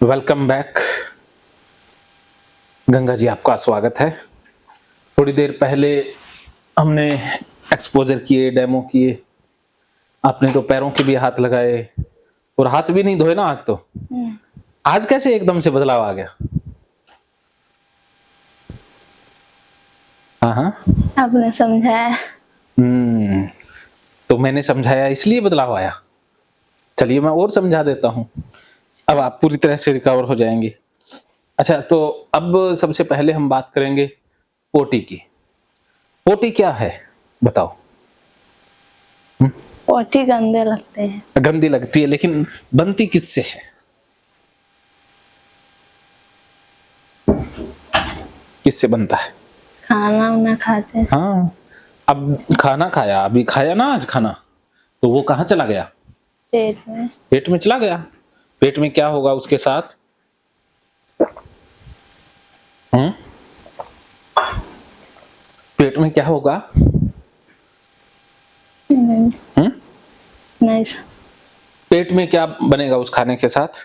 Welcome back. Ganga ji आपका स्वागत है। थोड़ी देर पहले हमने एक्सपोजर किए, डेमो किए। आपने तो पैरों के भी हाथ लगाए और हाथ भी नहीं धोए ना आज तो। आज कैसे एकदम से बदलाव आ गया? हाँ हाँ, आपने समझाया। तो मैंने समझाया इसलिए बदलाव आया। चलिए मैं और समझा देता हूँ, अब आप पूरी तरह से रिकवर हो जाएंगे। अच्छा, तो अब सबसे पहले हम बात करेंगे पोटी की। पोटी क्या है बताओ? पोटी गंदे लगते हैं। गंदी लगती है, लेकिन बनती किससे है? किससे बनता है? खाना उना खाते हैं। हाँ, अब खाना खाया, अभी खाया ना आज खाना, तो वो कहाँ चला गया? पेट में। पेट में चला गया। पेट में क्या होगा उसके साथ? हम्म, पेट में क्या होगा? नहीं, नहीं। पेट में क्या बनेगा उस खाने के साथ?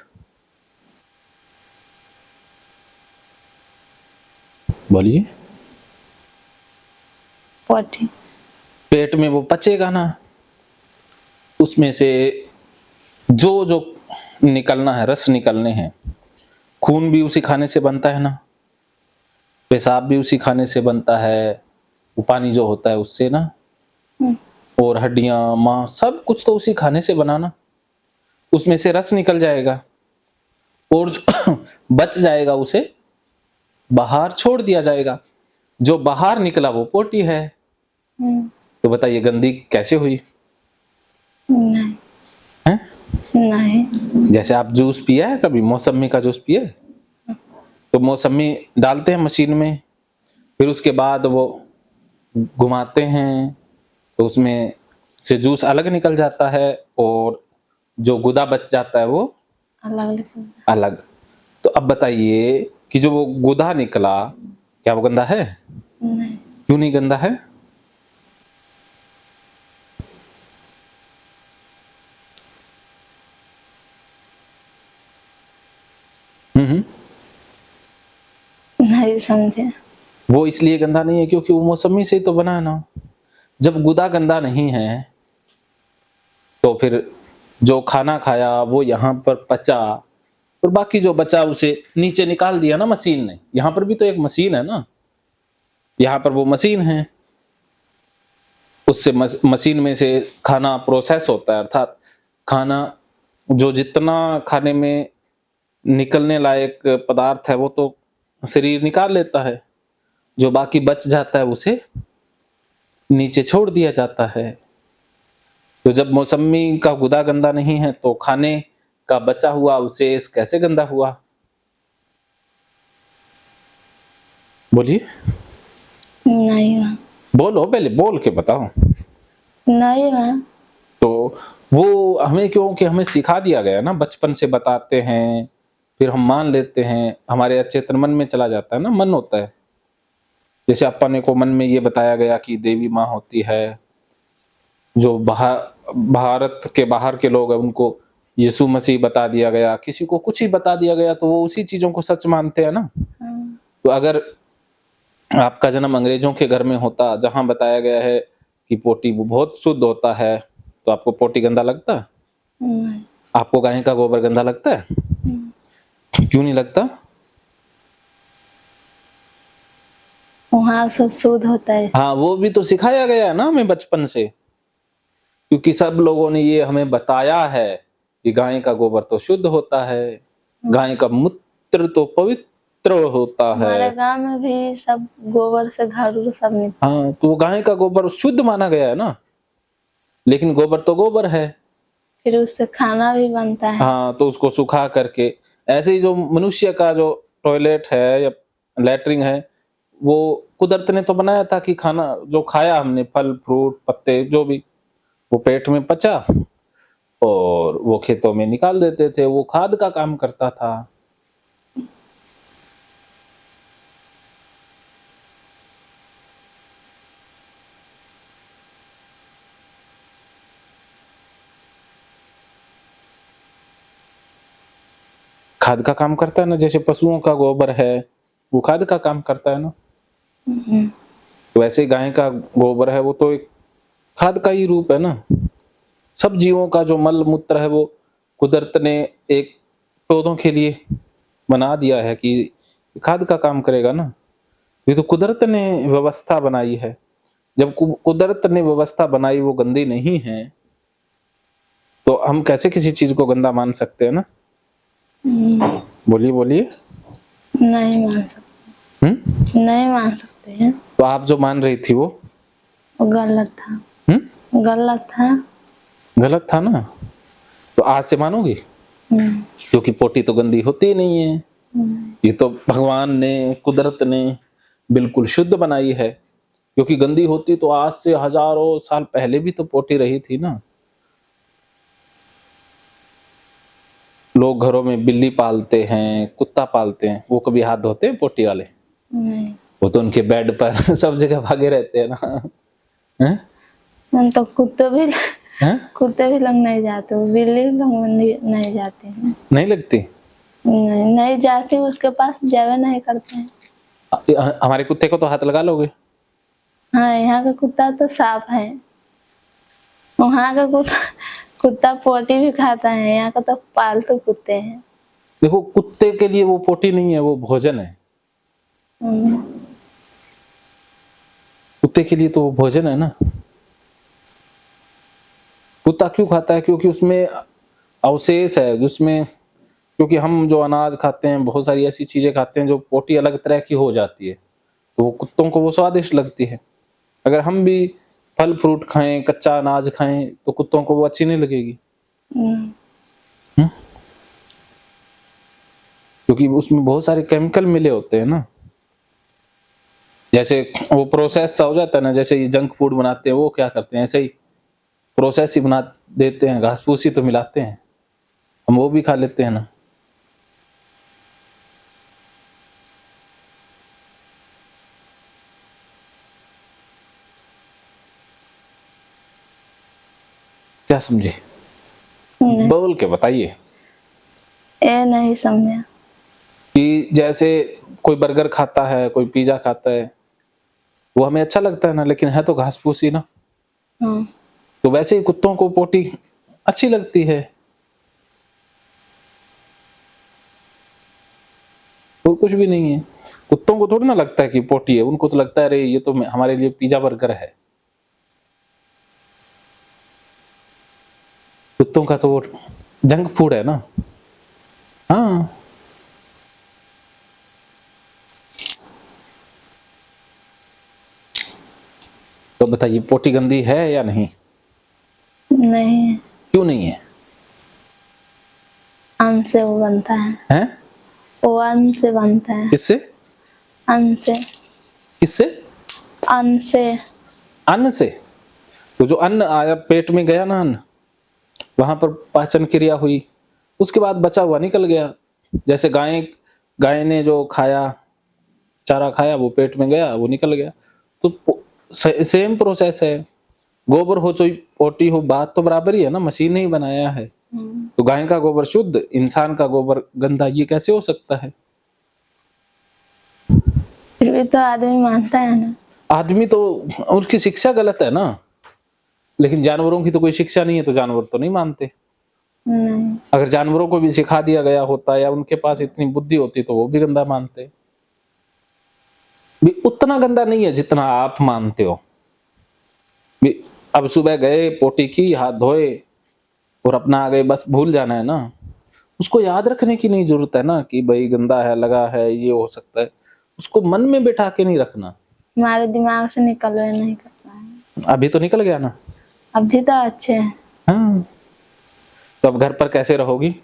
बोलिए। पोटी। पेट में वो पचेगा ना, उसमें से जो जो निकलना है, रस निकलने हैं। खून भी उसी खाने से बनता है ना, पेशाब भी उसी खाने से बनता है, वो पानी जो होता है उससे ना, और हड्डियां, मांस, सब कुछ तो उसी खाने से बनाना। उसमें से रस निकल जाएगा और जो बच जाएगा उसे बाहर छोड़ दिया जाएगा। जो बाहर निकला वो पोटी है। तो बताइए गंदी कैसे हुई? नहीं। हैं? नहीं। जैसे आप जूस पिया है कभी, मौसमी का जूस पिया है? तो मौसमी डालते हैं मशीन में, फिर उसके बाद वो घुमाते हैं तो उसमें से जूस अलग निकल जाता है और जो गुदा बच जाता है वो अलग। अलग। तो अब बताइए कि जो वो गुदा निकला, क्या वो गंदा है? नहीं। क्यों नहीं गंदा है? हम्म। नहीं समझे। वो इसलिए गंदा नहीं है क्योंकि वो मौसमी से तो बना है ना। जब गुदा गंदा नहीं है तो फिर जो खाना खाया वो यहाँ पर पचा और बाकी जो बचा उसे नीचे निकाल दिया ना मशीन ने। यहाँ पर भी तो एक मशीन है ना, यहाँ पर वो मशीन है, उससे मशीन में से खाना प्रोसेस होता है, अर्थात खाना जो जितना खाने में निकलने लायक पदार्थ है वो तो शरीर निकाल लेता है, जो बाकी बच जाता है उसे नीचे छोड़ दिया जाता है। तो जब मौसमी का गुदा गंदा नहीं है तो खाने का बचा हुआ अवशेष कैसे गंदा हुआ? बोलिए। नहीं। बोलो, पहले बोल के बताओ। नहीं। तो वो हमें, क्योंकि हमें सिखा दिया गया ना, बचपन से बताते हैं, फिर हम मान लेते हैं, हमारे अचेतन मन में चला जाता है ना, मन होता है। जैसे अपने को मन में ये बताया गया कि देवी माँ होती है, जो भारत के बाहर के लोग हैं उनको यीशु मसीह बता दिया गया, किसी को कुछ ही बता दिया गया तो वो उसी चीजों को सच मानते हैं ना। तो अगर आपका जन्म अंग्रेजों के घर में होता जहां बताया गया है कि पोटी बहुत शुद्ध होता है, तो आपको पोटी गंदा लगता? नहीं। आपको गाय का गोबर गंदा लगता है? क्यों नहीं लगता? वहाँ सब शुद्ध होता है। हाँ, वो भी तो सिखाया गया है ना हमें बचपन से, क्योंकि सब लोगों ने ये हमें बताया है कि गाय का गोबर तो शुद्ध होता है, गाय का मूत्र तो पवित्र होता है। हमारे गांव में भी सब गोबर से घर सब निकलता है। हाँ, तो गाय का गोबर शुद्ध माना गया है ना, लेकिन गोबर तो गोबर है। फिर उससे खाना भी बनता है। हाँ, तो उसको सुखा करके, ऐसे ही जो मनुष्य का जो टॉयलेट है या लैट्रिन है, वो कुदरत ने तो बनाया था कि खाना जो खाया हमने, फल फ्रूट पत्ते जो भी, वो पेट में पचा और वो खेतों में निकाल देते थे, वो खाद का काम करता था। खाद का काम करता है ना, जैसे पशुओं का गोबर है वो खाद का काम करता है ना, तो वैसे गाय का गोबर है वो तो एक खाद का ही रूप है ना। सब जीवों का जो मल मूत्र है वो कुदरत ने एक पौधों के लिए बना दिया है कि खाद का काम करेगा ना। ये तो कुदरत ने व्यवस्था बनाई है। जब कुदरत ने व्यवस्था बनाई वो गंदी नहीं है तो हम कैसे किसी चीज को गंदा मान सकते हैं ना। बोलिए बोलिए। नहीं मान सकते, नहीं मान सकते हैं। तो आप जो मान रही थी वो गलत था। गलत था। गलत था ना, तो आज से मानोगी? क्योंकि पोटी तो गंदी होती ही नहीं है, ये तो भगवान ने कुदरत ने बिल्कुल शुद्ध बनाई है। क्योंकि गंदी होती तो आज से हजारों साल पहले भी तो पोटी रही थी ना। लोग घरों में बिल्ली पालते हैं, कुत्ता पालते हैं, वो कभी हाथ धोते हैं पोटी वाले? नहीं। वो तो उनके बेड पर सब जगह भागे रहते हैं ना। हैं? तो कुत्ते भी हैं? कुत्ते भी लोग नहीं जाते, बिल्ली लोग नहीं जाते हैं। नहीं लगती? नहीं जाती, उसके पास जावे नहीं करते हैं। हमारे कुत्ते को तो हाथ लगा लोगे? हाँ, यहाँ का कुत्ता तो साफ है, वहाँ का कुत्ता पोटी भी खाता है, यहाँ का तो पालतू कुत्ते हैं। देखो कुत्ते के लिए वो पोटी नहीं है, वो भोजन है। कुत्ते के लिए तो वो भोजन है ना। कुत्ता क्यों खाता है? क्योंकि उसमें अवशेष है, जिसमें क्योंकि हम जो अनाज खाते हैं, बहुत सारी ऐसी चीजें खाते हैं जो पोटी अलग तरह की हो जाती है, तो वो कुत्तों को वो स्वादिष्ट लगती है। अगर हम भी फल फ्रूट खाएं, कच्चा अनाज खाएं, तो कुत्तों को वो अच्छी नहीं लगेगी। क्योंकि उसमें बहुत सारे केमिकल मिले होते हैं ना। जैसे वो प्रोसेस सा हो जाता है ना, जैसे ये जंक फूड बनाते हैं, वो क्या करते हैं ऐसे ही प्रोसेस ही बना देते हैं, घास फूस ही तो मिलाते हैं, हम वो भी खा लेते हैं ना। क्या समझे? बोल के बताइए। ये नहीं समझा कि जैसे कोई बर्गर खाता है, कोई पिज्जा खाता है, वो हमें अच्छा लगता है ना, लेकिन है तो घास फूस ही ना। तो वैसे ही कुत्तों को पोटी अच्छी लगती है, और कुछ भी नहीं है। कुत्तों को थोड़ी ना लगता है कि पोटी है, उनको तो लगता है अरे ये तो हमारे लिए पिज्जा बर्गर है। कुत्तों का तो वो जंक फूड है ना। हाँ, तो बताइए पोटी गंदी है या नहीं? नहीं। क्यों नहीं है? अन्न से वो बनता है। हैं? वो अन्न से बनता है। किससे? अन्न से। किससे? अन्न से। अन्न से? तो जो अन्न आया पेट में गया ना, अन्न वहां पर पाचन क्रिया हुई, उसके बाद बचा हुआ निकल गया। जैसे गाय ने जो खाया, चारा खाया, वो पेट में गया, वो निकल गया। तो सेम प्रोसेस है। गोबर हो चाहे पोटी हो, बात तो बराबर ही है ना, मशीन ने ही बनाया है। तो गाय का गोबर शुद्ध, इंसान का गोबर गंदा, ये कैसे हो सकता है? फिर भी तो आदमी मानता है ना। आदमी तो उसकी शिक्षा गलत है ना, लेकिन जानवरों की तो कोई शिक्षा नहीं है, तो जानवर तो नहीं मानते। नहीं। अगर जानवरों को भी सिखा दिया गया होता या उनके पास इतनी बुद्धि होती तो वो भी गंदा मानते। भी उतना गंदा नहीं है जितना आप मानते हो। भी अब सुबह गए, पोटी की, हाथ धोए और अपना आ गए, बस भूल जाना है ना। उसको याद रखने की नहीं जरूरत है ना कि भाई गंदा है, लगा है, ये हो सकता है। उसको मन में बैठा के नहीं रखना। हमारे दिमाग से निकलवे नहीं करता है। अभी तो निकल गया ना। अभी तो अच्छे हैं। हाँ, तो अब घर पर कैसे रहोगी?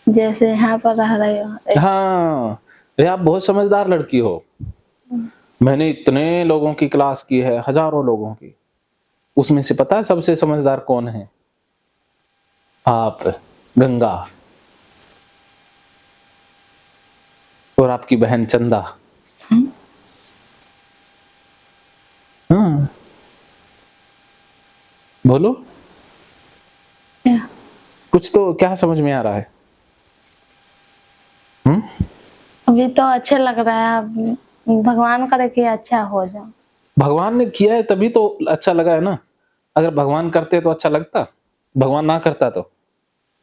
जैसे यहाँ पर रह रहे हो। हाँ, अरे आप बहुत समझदार लड़की हो। मैंने इतने लोगों की क्लास की है, हजारों लोगों की, उसमें से पता है सबसे समझदार कौन है? आप, गंगा, और आपकी बहन चंदा। हाँ, बोलो क्या? कुछ तो, क्या समझ में आ रहा है? अभी तो अच्छे लग रहा है, अब भगवान करे कि अच्छा हो जाए। भगवान ने किया है तभी तो अच्छा लगा है ना। अगर भगवान करते तो अच्छा लगता, भगवान ना करता तो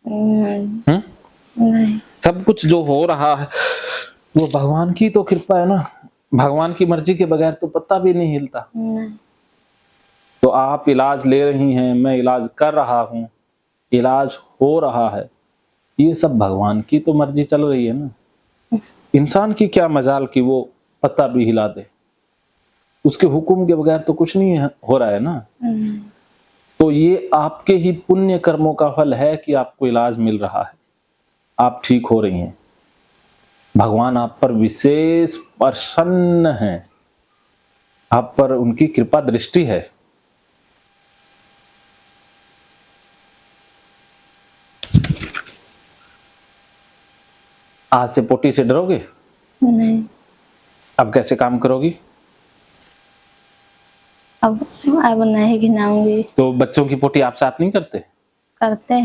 नहीं, नहीं। सब कुछ जो हो रहा है वो भगवान की तो कृपा है ना। भगवान की मर्जी के बगैर तो पत्ता भी नहीं हिलता। नहीं। तो आप इलाज ले रही हैं, मैं इलाज कर रहा हूँ, इलाज हो रहा है, ये सब भगवान की तो मर्जी चल रही है ना। इंसान की क्या मजाल कि वो पत्ता भी हिला दे, उसके हुक्म के बगैर तो कुछ नहीं हो रहा है ना। तो ये आपके ही पुण्य कर्मों का फल है कि आपको इलाज मिल रहा है, आप ठीक हो रही हैं। भगवान आप पर विशेष प्रसन्न हैं, आप पर उनकी कृपा दृष्टि है। आज से पोटी से डरोगे? नहीं। अब कैसे काम करोगी? अब नहीं घिनाऊंगी। तो बच्चों की पोटी आप साथ नहीं करते? करते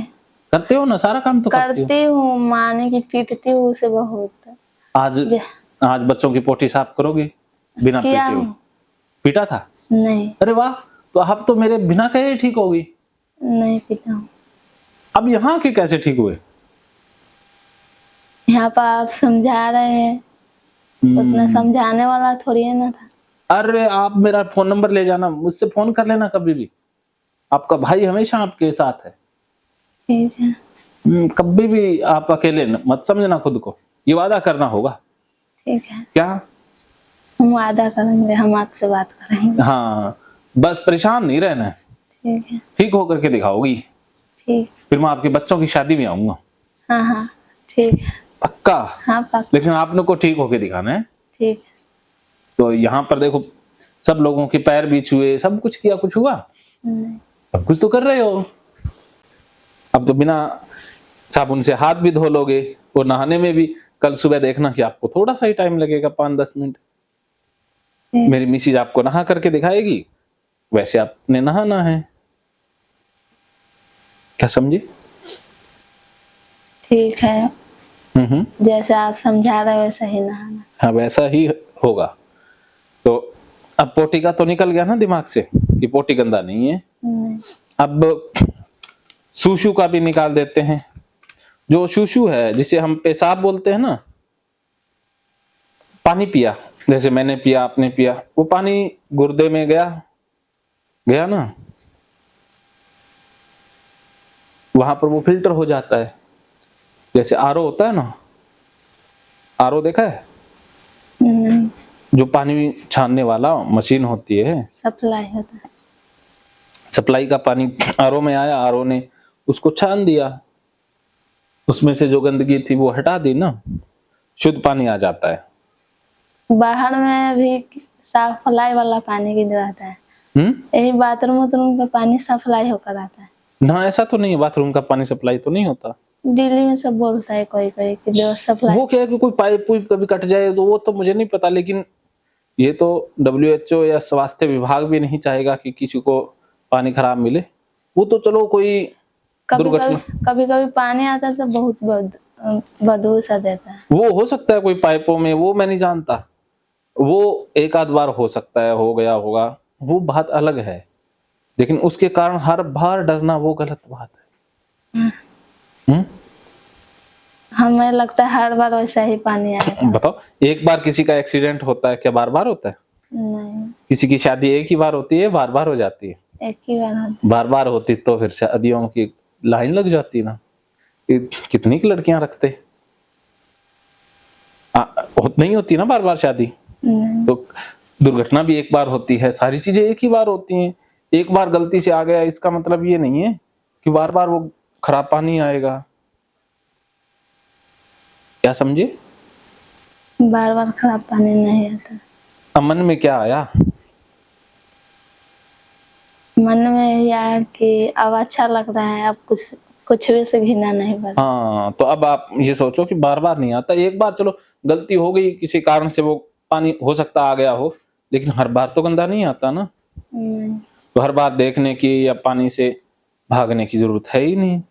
करते हो ना, सारा काम तो करती हो। करती हूँ, माने की पीटती हूँ उसे बहुत। आज बच्चों की पोटी साफ करोगी बिना किया पीटे हुए? हूँ। पीटा था? नहीं। अरे वाह, तो अब तो मेरे बिना कहे ठीक होगी। नहीं पीटा हूँ। अब यहाँ के कैसे ठीक हुए? यहाँ पर आप समझा रहे हैं, उतना समझाने वाला थोड़ी है ना था। अरे आप मेरा फोन नंबर ले जाना, मुझसे फोन कर लेना कभी भी, आपका भाई हमेशा आपके साथ है। ठीक है। कभी भी आप अकेले मत समझना खुद को, ये वादा करना होगा। ठीक है। क्या? हम वादा करेंगे, हम आपसे बात करेंगे। हाँ, बस परेशान नहीं रहना है। ठीक है। ठीक होकर के दिखाओगी। ठीक। फिर मैं आपके बच्चों की शादी में आऊंगा। हाँ हाँ ठीक है। पक्का? हाँ पक्का। लेकिन आपने को ठीक होके दिखाना है। ठीक। तो यहाँ पर देखो, सब लोगों के पैर भी छुए, सब कुछ किया, कुछ हुआ? नहीं। सब कुछ तो कर रहे हो। अब तो बिना साबुन से हाथ भी धो लोगे, और नहाने में भी कल सुबह देखना कि आपको थोड़ा सा ही टाइम लगेगा, 5-10 मिनट। मेरी मिसेज आपको नहा करके दिखाएगी, वैसे आपने नहाना है। क्या समझे? ठीक है। जैसे आप समझा रहे हो वैसा ही नहाना। हाँ, वैसा ही होगा। तो अब पोटी का तो निकल गया ना दिमाग से कि पोटी गंदा नहीं है। अब सुशु का भी निकाल देते हैं। जो सुशु है, जिसे हम पेशाब बोलते हैं ना, पानी पिया, जैसे मैंने पिया, आपने पिया, वो पानी गुर्दे में गया ना, वहां पर वो फिल्टर हो जाता है। जैसे आरओ होता है ना, आरओ देखा है? जो पानी छानने वाला मशीन होती है, सप्लाई होता है। सप्लाई का पानी आरओ में आया, आरओ ने उसको छान दिया, उसमें से जो गंदगी थी वो हटा दी ना, शुद्ध पानी आ जाता है। बाहर में भी सप्लाई वाला पानी की रहता है। यही बाथरूम का पानी सप्लाई होकर आता है ना? ऐसा तो नहीं है, बाथरूम का पानी सप्लाई तो नहीं होता। दिल्ली में सब बोलता है कोई कोई कि जो सप्लाई। वो क्या है कि कोई पाइप पुइप कभी कट जाए तो वो तो मुझे नहीं पता, लेकिन ये तो WHO या स्वास्थ्य विभाग भी नहीं चाहेगा कि किसी को पानी खराब मिले। वो तो चलो कोई दुर्घटना, कभी पानी आता है तो बहुत बदबू सा देता है। वो हो सकता है कोई पाइपों में, वो मैं नहीं जानता, वो एक आध बार हो सकता है, हो गया होगा, वो बात अलग है। लेकिन उसके कारण हर बार डरना वो गलत बात है। हमें लगता है हर बार वैसा ही पानी आएगा। बताओ, एक बार किसी का एक्सीडेंट होता है, क्या बार बार होता है? नहीं। किसी की शादी एक ही बार होती है, बार बार हो जाती है? एक ही बार होती। बार बार होती तो फिर शादियों की लाइन लग जाती ना। कितनी की लड़कियां रखते, नहीं होती ना बार बार शादी। तो दुर्घटना भी एक बार होती है, सारी चीजें एक ही बार होती हैं। एक बार गलती से आ गया, इसका मतलब ये नहीं है कि बार बार वो खराब पानी आएगा। क्या समझे? बार बार खराब पानी नहीं आता। अब मन में क्या आया? मन में यह आया कि अब अच्छा लग रहा है, अब कुछ भी से घिना नहीं पड़ता। हाँ, तो अब आप ये सोचो कि बार बार नहीं आता, एक बार चलो गलती हो गई, किसी कारण से वो पानी हो सकता आ गया हो, लेकिन हर बार तो गंदा नहीं आता ना। तो हर बार देखने की या पानी से भागने की जरूरत है ही नहीं।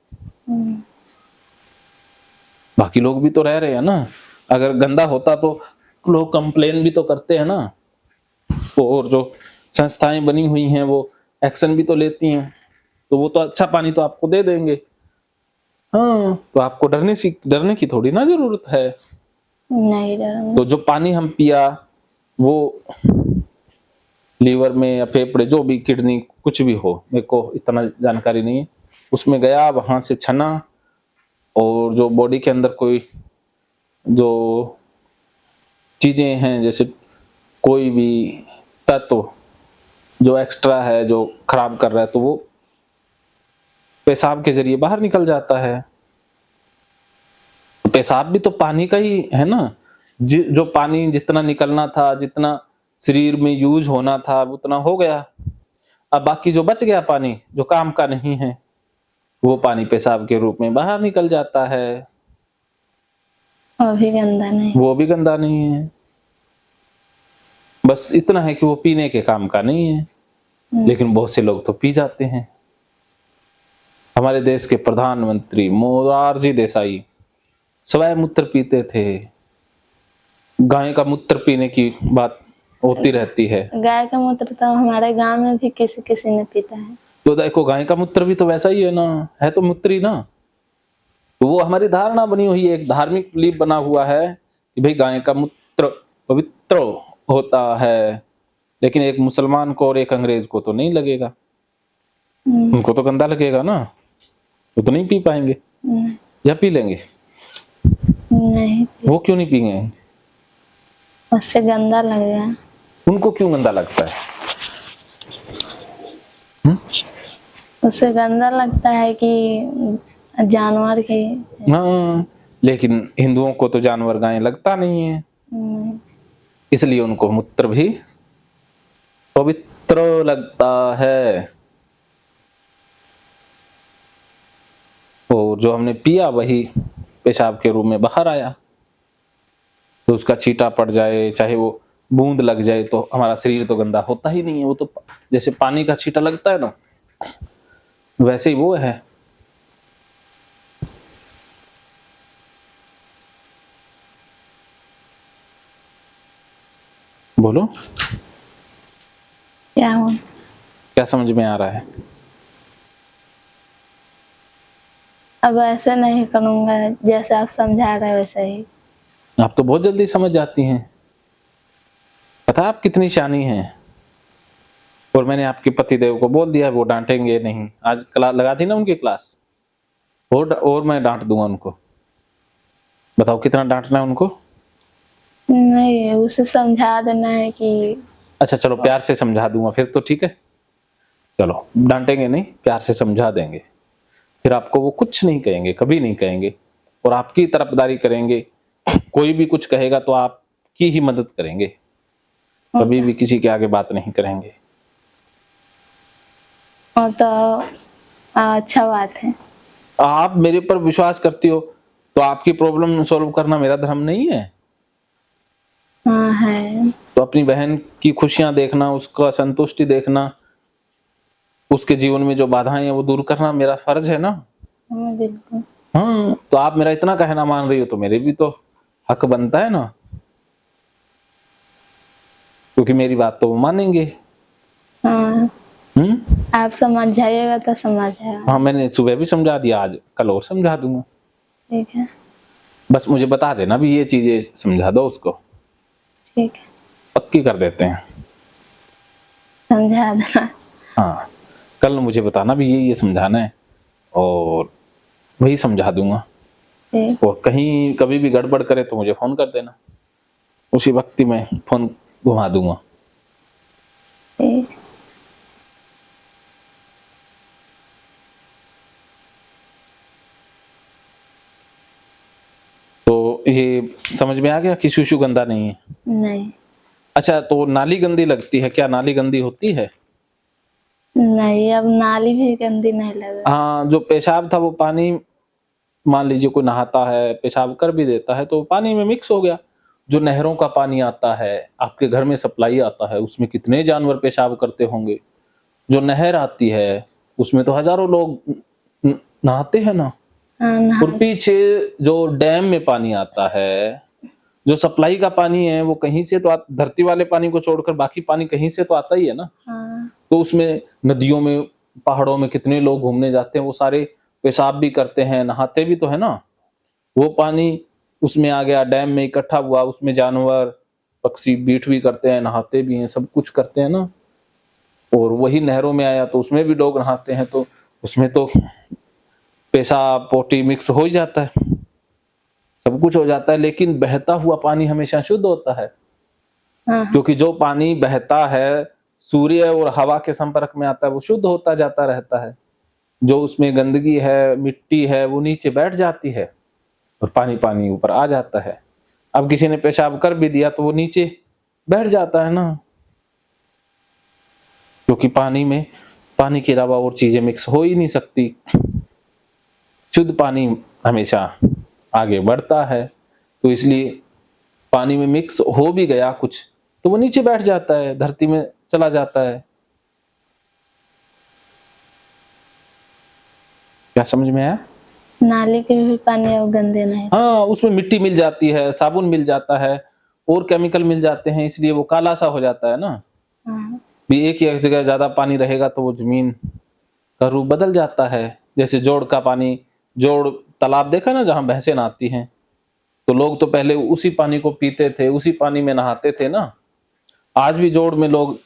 बाकी लोग भी तो रह रहे हैं ना, अगर गंदा होता तो लोग कंप्लेन भी तो करते हैं ना, और जो संस्थाएं बनी हुई हैं वो एक्शन भी तो लेती हैं, तो वो तो अच्छा पानी तो आपको दे देंगे। हाँ, तो आपको डरने की थोड़ी ना जरूरत है। नहीं डरूंगी। तो जो पानी हम पिया वो लीवर में या फेफड़े जो भी, किडनी कुछ भी हो, मेरे को इतना जानकारी नहीं है, उसमें गया, वहां से छना, और जो बॉडी के अंदर कोई जो चीजें हैं, जैसे कोई भी तत्व जो एक्स्ट्रा है, जो खराब कर रहा है, तो वो पेशाब के जरिए बाहर निकल जाता है। पेशाब भी तो पानी का ही है ना, जो पानी जितना निकलना था, जितना शरीर में यूज होना था, उतना हो गया। अब बाकी जो बच गया पानी, जो काम का नहीं है, वो पानी पेशाब के रूप में बाहर निकल जाता है। वो भी गंदा नहीं। वो भी गंदा नहीं है, बस इतना है कि वो पीने के काम का नहीं है, लेकिन बहुत से लोग तो पी जाते हैं। हमारे देश के प्रधानमंत्री मोरारजी देसाई स्वयं मूत्र पीते थे। गाय का मूत्र पीने की बात होती रहती है। गाय का मूत्र तो हमारे गांव में भी किसी किसी ने पीता है। तो देखो, गाय का मूत्र भी तो वैसा ही है ना, है तो मूत्र ही ना। तो वो हमारी धारणा बनी हुई है, एक धार्मिक बिलीफ बना हुआ है कि भाई गाय का मूत्र पवित्र होता है, लेकिन एक मुसलमान को और एक अंग्रेज को तो नहीं लगेगा। उनको तो गंदा लगेगा ना, वो तो नहीं पी पाएंगे। या पी लेंगे? नहीं, वो क्यों नहीं पीएंगे? उससे गंदा लगेगा। उनको क्यों गंदा लगता है? उससे गंदा लगता है कि जानवर के। हाँ, लेकिन हिंदुओं को तो जानवर गाय लगता नहीं है, इसलिए उनको मूत्र भी पवित्र लगता है। और जो हमने पिया वही पेशाब के रूप में बाहर आया। तो उसका छींटा पड़ जाए, चाहे वो बूंद लग जाए, तो हमारा शरीर तो गंदा होता ही नहीं है। वो तो जैसे पानी का छींटा लगता है ना, वैसे ही वो है। बोलो, क्या हो? क्या समझ में आ रहा है? अब ऐसे नहीं करूंगा, जैसे आप समझा रहे हो वैसे ही। आप तो बहुत जल्दी समझ जाती हैं। पता आप कितनी शानी हैं। और मैंने आपके पतिदेव को बोल दिया, वो डांटेंगे नहीं। आज क्लास लगा दी ना उनकी क्लास, और मैं डांट दूंगा उनको। बताओ कितना डांटना है उनको? नहीं, उसे समझा देना है कि अच्छा चलो, प्यार से समझा दूंगा फिर तो ठीक है। चलो, डांटेंगे नहीं, प्यार से समझा देंगे, फिर आपको वो कुछ नहीं कहेंगे, कभी नहीं कहेंगे, और आपकी तरफदारी करेंगे। कोई भी कुछ कहेगा तो आपकी ही मदद करेंगे, कभी भी किसी के आगे बात नहीं करेंगे। और तो अच्छा बात है। आप मेरे पर विश्वास करती हो तो आपकी प्रॉब्लम सॉल्व करना मेरा धर्म नहीं है? हाँ है। तो अपनी बहन की खुशियां देखना, उसका संतुष्टि देखना, उसके जीवन में जो बाधाएं हैं वो दूर करना मेरा फर्ज है ना। हाँ बिल्कुल। हाँ, तो आप मेरा इतना कहना मान रही हो तो मेरे भी तो हक बनता है ना, क्योंकि मेरी बात तो वो मानेंगे। हाँ, आप समझ जाइएगा तो समझ जाएगा। हाँ, मैंने सुबह भी समझा दिया, आज कल और समझा दूंगा। ठीक है। बस मुझे बता देना भी, ये चीजें समझा दो उसको। ठीक है, पक्की कर देते हैं। समझा देना। हाँ, कल मुझे बताना भी ये समझाना है, और वही समझा दूंगा। ठीक। और कहीं कभी भी गड़बड़ करे तो मुझे फोन कर देना, उसी वक्त ही मैं फोन घुमा दूंगा। ठीक। तो ये समझ में आ गया कि शिशु गंदा नहीं है? नहीं। अच्छा, तो नाली गंदी लगती है क्या? नाली गंदी होती है? नहीं, अब नाली भी गंदी नहीं लगा। हाँ, जो पेशाब था वो पानी, मान लीजिए कोई नहाता है, पेशाब कर भी देता है तो पानी में मिक्स हो गया। जो नहरों का पानी आता है, आपके घर में सप्लाई आता है, उसमें कितने जानवर पेशाब करते होंगे। जो नहर आती है उसमें तो हजारों लोग नहाते हैं ना। हाँ, और पीछे जो डैम में पानी आता है जो सप्लाई का पानी है वो कहीं से तो धरती वाले पानी को छोड़कर बाकी पानी कहीं से तो आता ही है ना। हाँ। तो उसमें नदियों में, पहाड़ों में कितने लोग घूमने जाते हैं, वो सारे पेशाब भी करते हैं, नहाते भी तो है ना। वो पानी उसमें आ गया, डैम में इकट्ठा हुआ, उसमें जानवर पक्षी बीट भी करते हैं, नहाते भी हैं, सब कुछ करते हैं ना। और वही नहरों में आया तो उसमें भी लोग नहाते हैं, तो उसमें तो पेशाब पोटी मिक्स हो ही जाता है, सब कुछ हो जाता है। लेकिन बहता हुआ पानी हमेशा शुद्ध होता है, हाँ। क्योंकि जो पानी बहता है सूर्य और हवा के संपर्क में आता है वो शुद्ध होता जाता रहता है। जो उसमें गंदगी है, मिट्टी है, वो नीचे बैठ जाती है और पानी पानी ऊपर आ जाता है। अब किसी ने पेशाब कर भी दिया तो वो नीचे बैठ जाता है ना, क्योंकि पानी में पानी के अलावा और चीजें मिक्स हो ही नहीं सकती। शुद्ध पानी हमेशा आगे बढ़ता है, तो इसलिए पानी में मिक्स हो भी गया कुछ तो वो नीचे बैठ जाता है, धरती में चला जाता है। क्या समझ में आया? नाले के भी पानी अब गंदे नहीं। हाँ, उसमें मिट्टी मिल जाती है, साबुन मिल जाता है और केमिकल मिल जाते हैं, इसलिए वो काला सा हो जाता है ना। हाँ। भी एक ही एक जगह ज्यादा पानी रहेगा तो वो जमीन का रूप बदल जाता है। जैसे जोड़ का पानी, जोड़ तालाब देखा ना जहां भैंसें नहाती हैं, तो लोग तो पहले उसी पानी को पीते थे, उसी पानी में नहाते थे ना। आज भी जोड़ में लोग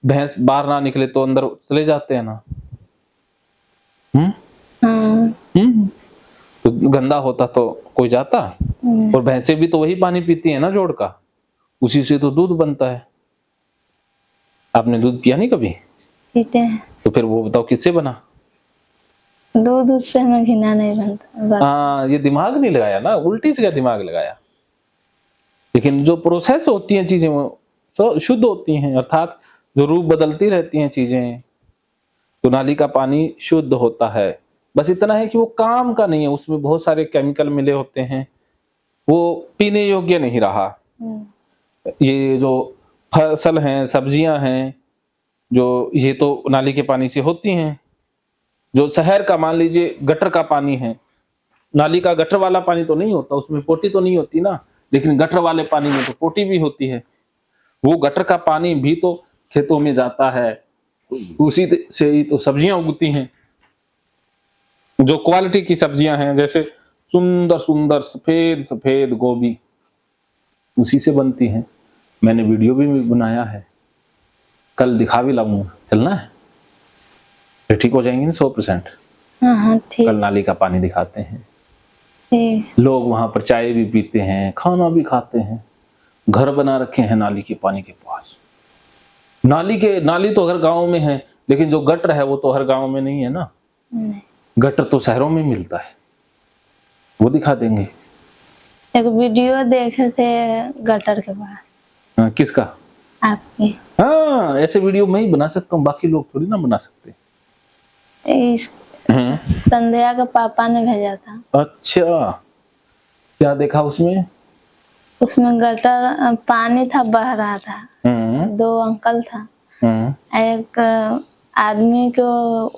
भैंस बाहर ना निकले तो अंदर चले जाते हैं ना। हाँ। तो गंदा होता तो कोई जाता। और भैंसें भी तो वही पानी पीती है ना जोड़ का, उसी से तो दूध बनता है। आपने दूध पिया नहीं कभी? पीते हैं। तो फिर वो बताओ किससे बना? दूध से हमें घिना नहीं बनता। हाँ, ये दिमाग नहीं लगाया ना, उल्टी से दिमाग लगाया। लेकिन जो प्रोसेस होती हैं चीजें वो शुद्ध होती हैं, अर्थात जो रूप बदलती रहती हैं चीजें। तो नाली का पानी शुद्ध होता है, बस इतना है कि वो काम का नहीं है, उसमें बहुत सारे केमिकल मिले होते हैं, वो पीने योग्य नहीं रहा। ये जो फसल हैं, सब्जियां हैं, जो ये तो नाली के पानी से होती हैं। जो शहर का मान लीजिए गटर का पानी है, नाली का गटर वाला पानी तो नहीं होता, उसमें पोटी तो नहीं होती ना, लेकिन गटर वाले पानी में तो पोटी भी होती है। वो गटर का पानी भी तो खेतों में जाता है, उसी से ही तो सब्जियां उगती हैं। जो क्वालिटी की सब्जियां हैं, जैसे सुंदर सुंदर सफेद सफेद गोभी, उसी से बनती हैं। मैंने वीडियो भी बनाया है, कल दिखा भी लाऊंगा। चलना है? फिर ठीक हो जाएंगे ना 100%। हाँ, ठीक। कल नाली का पानी दिखाते हैं। ठीक। लोग वहां पर चाय भी पीते हैं, खाना भी खाते हैं, घर बना रखे हैं नाली के पानी के पास। नाली तो हर गांव में है, लेकिन जो गटर है वो तो हर गांव में नहीं है ना। नहीं। गटर तो शहरों में मिलता है, वो दिखा देंगे। एक वीडियो देखे थे गटर के पास। हाँ, किसका? आपकी। हाँ, ऐसे वीडियो मैं ही बना सकता हूँ, बाकी लोग थोड़ी ना बना सकते। संध्या के पापा ने भेजा था। अच्छा, क्या देखा उसमें? उसमें गटर पानी था, बह रहा था। दो अंकल था, एक आदमी को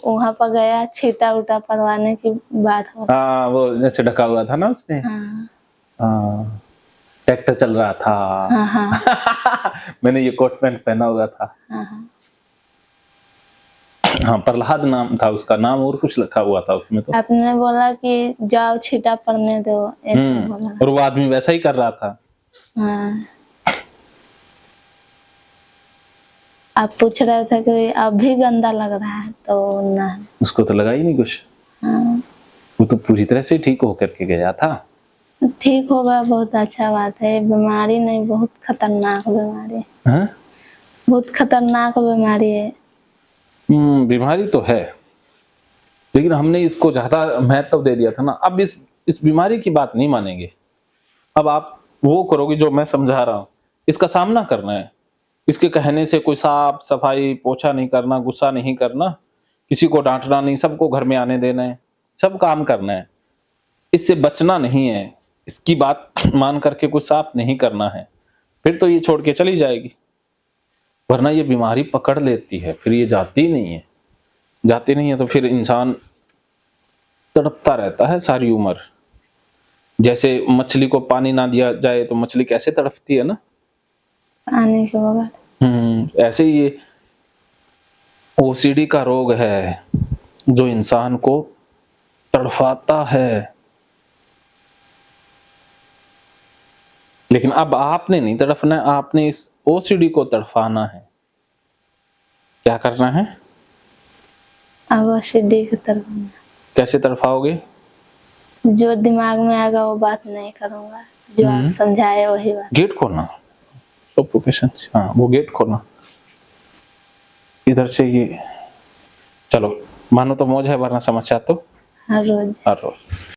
वहां पर गया, छीटा उटा परवाने की बात हो। हाँ, वो जैसे ढका हुआ था ना उसने। हाँ, ट्रैक्टर चल रहा था। हाँ, हाँ। मैंने ये कोट पैंट पहना हुआ था। हाँ, प्रहलाद नाम था उसका, नाम और कुछ लिखा हुआ था उसमें। तो आपने बोला कि जाओ छीटा पड़ने दो, ऐसे बोला। और वो आदमी वैसा ही कर रहा था। हाँ। आप पूछ रहे थे कि अब भी गंदा लग रहा है, तो ना, उसको तो लगा ही नहीं कुछ। हाँ। वो तो पूरी तरह से ठीक होकर के गया था। ठीक होगा, बहुत अच्छा बात है। बीमारी नहीं, बहुत खतरनाक बीमारी है। बहुत खतरनाक बीमारी है। बीमारी तो है, लेकिन हमने इसको ज्यादा महत्व दे दिया था ना। अब इस बीमारी की बात नहीं मानेंगे। अब आप वो करोगे जो मैं समझा रहा हूं, इसका सामना करना है। इसके कहने से कोई साफ सफाई पोछा नहीं करना, गुस्सा नहीं करना, किसी को डांटना नहीं, सबको घर में आने देना है, सब काम करना है। इससे बचना नहीं है, इसकी बात मान करके कुछ साफ नहीं करना है, फिर तो ये छोड़ के चली जाएगी। वरना ये बीमारी पकड़ लेती है, फिर ये जाती नहीं है। जाती नहीं है तो फिर इंसान तड़पता रहता है सारी उम्र। जैसे मछली को पानी ना दिया जाए तो मछली कैसे तड़पती है ना, पानी के बगैर। ऐसे ही ये ओसीडी का रोग है जो इंसान को तड़फाता है। लेकिन अब आपने नहीं तड़फना है, आपने इस ओसीडी को तड़फाना है। क्या करना है? अब ओसीडी की तरफ कैसे तड़फाओगे? जो दिमाग में आएगा वो बात नहीं करूंगा, जो आप समझाए वही बात। गेट खोलना, हाँ वो गेट खोलना इधर से। ये चलो, मानो तो मौज है, वरना समस्या तो हर रोज। हर रोज।